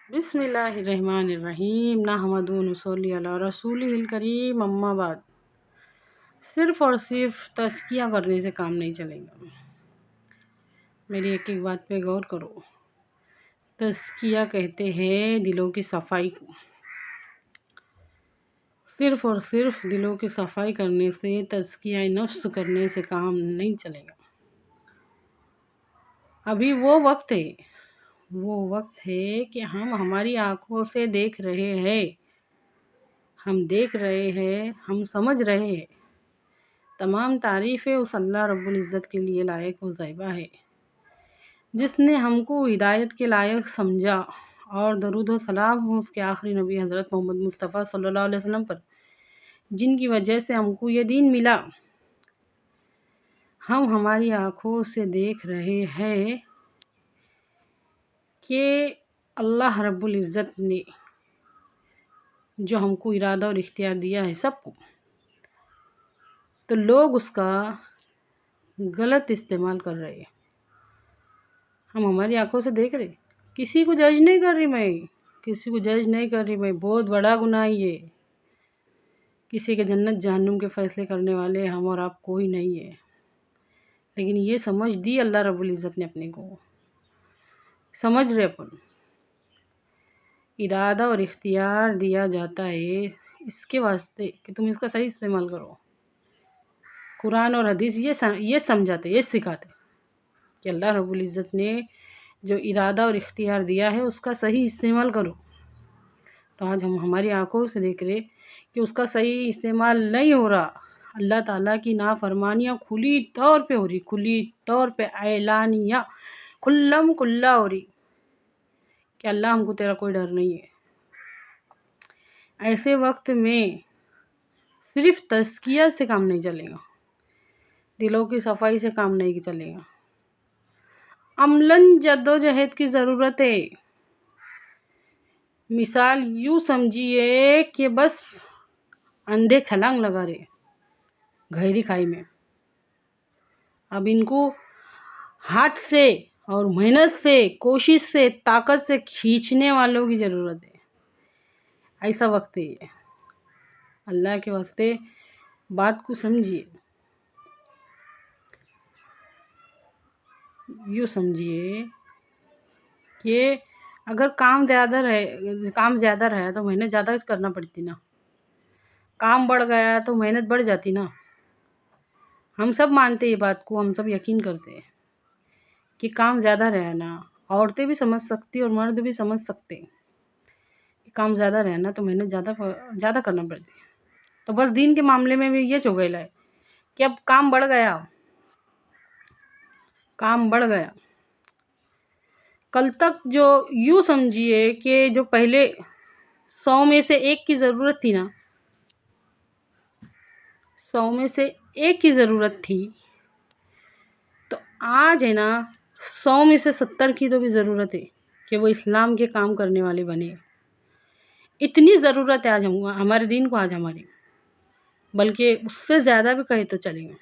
بسم اللہ الرحمن الرحیم نحمدہ ونصلی علی رسولہ الکریم اما بعد۔ صرف اور صرف تزکیہ کرنے سے کام نہیں چلے گا۔ میری ایک ایک بات پہ غور کرو۔ تزکیہ کہتے ہیں دلوں کی صفائی کو۔ صرف اور صرف دلوں کی صفائی کرنے سے، تزکیہ نفس کرنے سے کام نہیں چلے گا۔ ابھی وہ وقت ہے کہ ہم ہماری آنکھوں سے دیکھ رہے ہیں، ہم سمجھ رہے ہیں۔ تمام تعریفیں اس اللہ رب العزت کے لیے لائق و زیبہ ہے جس نے ہم کو ہدایت کے لائق سمجھا، اور درود و سلام ہو اس کے آخری نبی حضرت محمد مصطفیٰ صلی اللہ علیہ وسلم پر، جن کی وجہ سے ہم کو یہ دین ملا۔ ہم ہماری آنکھوں سے دیکھ رہے ہیں کہ اللہ رب العزت نے جو ہم کو ارادہ اور اختیار دیا ہے سب کو، تو لوگ اس کا غلط استعمال کر رہے ہیں۔ ہم ہماری آنکھوں سے دیکھ رہے، کسی کو جج نہیں کر رہی میں، بہت بڑا گناہ یہ ہے۔ کسی کے جنت جہنم کے فیصلے کرنے والے ہم اور آپ کوئی نہیں ہے، لیکن یہ سمجھ دی اللہ رب العزت نے اپنے کو، سمجھ رہے اپن ارادہ اور اختیار دیا جاتا ہے اس کے واسطے کہ تم اس کا صحیح استعمال کرو۔ قرآن اور حدیث یہ سمجھاتے، یہ سکھاتے کہ اللہ رب العزت نے جو ارادہ اور اختیار دیا ہے اس کا صحیح استعمال کرو۔ تو آج ہم ہماری آنکھوں سے دیکھ رہے کہ اس کا صحیح استعمال نہیں ہو رہا۔ اللہ تعالیٰ کی نافرمانیاں کھلی طور پہ اعلانیہ کھلم کھلا ہو رہی کہ اللہ ہم کو تیرا کوئی ڈر نہیں ہے۔ ایسے وقت میں صرف تزکیہ سے کام نہیں چلے گا، دلوں کی صفائی سے کام نہیں چلے گا، عملاً جدوجہد کی ضرورت ہے۔ مثال یوں سمجھیے کہ بس اندھے چھلانگ لگا رہے گہری کھائی میں، اب ان کو ہاتھ سے اور محنت سے، کوشش سے، طاقت سے کھینچنے والوں کی ضرورت ہے۔ ایسا وقت ہے یہ۔ اللہ کے واسطے بات کو سمجھیے، یوں سمجھیے کہ اگر کام زیادہ رہا تو محنت زیادہ کرنا پڑتی نا، کام بڑھ گیا تو محنت بڑھ جاتی نا۔ ہم سب مانتے یہ بات کو، ہم سب یقین کرتے ہیں کہ کام زیادہ رہا نا، عورتیں بھی سمجھ سکتی اور مرد بھی سمجھ سکتے کہ کام زیادہ رہا نا تو محنت زیادہ کرنا پڑتی۔ تو بس دین کے معاملے میں بھی یہ چوگیلا ہے کہ اب کام بڑھ گیا، کل تک جو یوں سمجھیے کہ جو پہلے 100 میں سے ایک کی ضرورت تھی نا، 100 میں سے ایک کی ضرورت تھی، تو آج ہے نا 100 میں سے 70 کی تو بھی ضرورت ہے کہ وہ اسلام کے کام کرنے والے بنے۔ اتنی ضرورت ہے آج ہمارے دین کو، آج ہماری، بلکہ اس سے زیادہ بھی کہے تو چلیں گے۔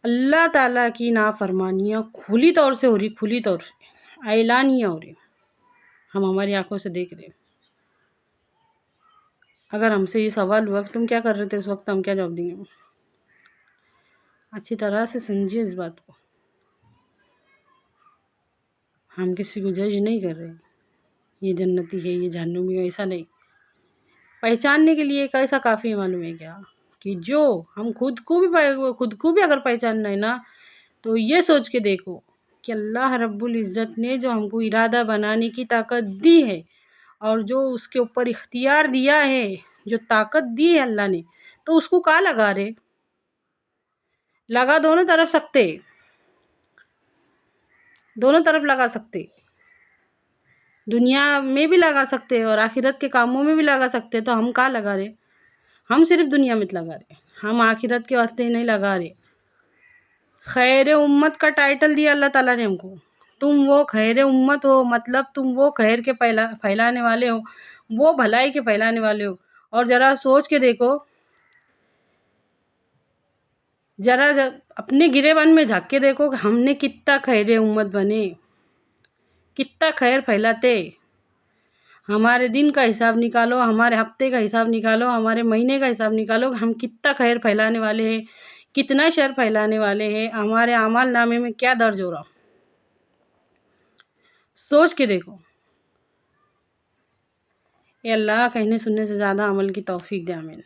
اللہ تعالیٰ کی نافرمانیاں کھلی طور سے اعلانیہ ہو رہی، ہم ہماری آنکھوں سے دیکھ رہے۔ اگر ہم سے یہ سوال ہوا کہ تم کیا کر رہے تھے اس وقت، ہم کیا جواب دیں گے؟ اچھی طرح سے سمجھیے اس بات کو، ہم کسی کو جج نہیں کر رہے، یہ جنتی ہے یہ جہنمی ہے، ایسا نہیں۔ پہچاننے کے لیے ایک ایسا کافی ہے، معلوم ہے کیا، کہ جو ہم خود کو بھی اگر پہچاننا ہے نا، تو یہ سوچ کے دیکھو کہ اللہ رب العزت نے جو ہم کو ارادہ بنانے کی طاقت دی ہے، اور جو اس کے اوپر اختیار دیا ہے، جو طاقت دی ہے اللہ نے، تو اس کو کہاں لگا رہے؟ لگا دونوں طرف لگا سکتے، دنیا میں بھی لگا سکتے اور آخرت کے کاموں میں بھی لگا سکتے، تو ہم کہاں لگا رہے؟ ہم صرف دنیا میں لگا رہے، ہم آخرت کے واسطے نہیں لگا رہے۔ خیر امت کا ٹائٹل دیا اللہ تعالیٰ نے ہم کو، تم وہ خیر امت ہو، مطلب تم وہ خیر کے پھیلانے والے ہو، وہ بھلائی کے پھیلانے والے ہو۔ اور ذرا سوچ کے دیکھو، ذرا اپنے گریبان میں جھانک کے دیکھو کہ ہم نے کتنا خیر امت بنے، کتنا خیر پھیلاتے. ہمارے دن کا حساب نکالو، ہمارے ہفتے کا حساب نکالو، ہمارے مہینے کا حساب نکالو، ہم کتنا خیر پھیلانے والے ہیں، کتنا شر پھیلانے والے ہیں، ہمارے اعمال نامے میں کیا درج ہو رہا. سوچ کے دیکھو. اے اللہ کہنے سننے سے زیادہ عمل کی توفیق دے. آمین.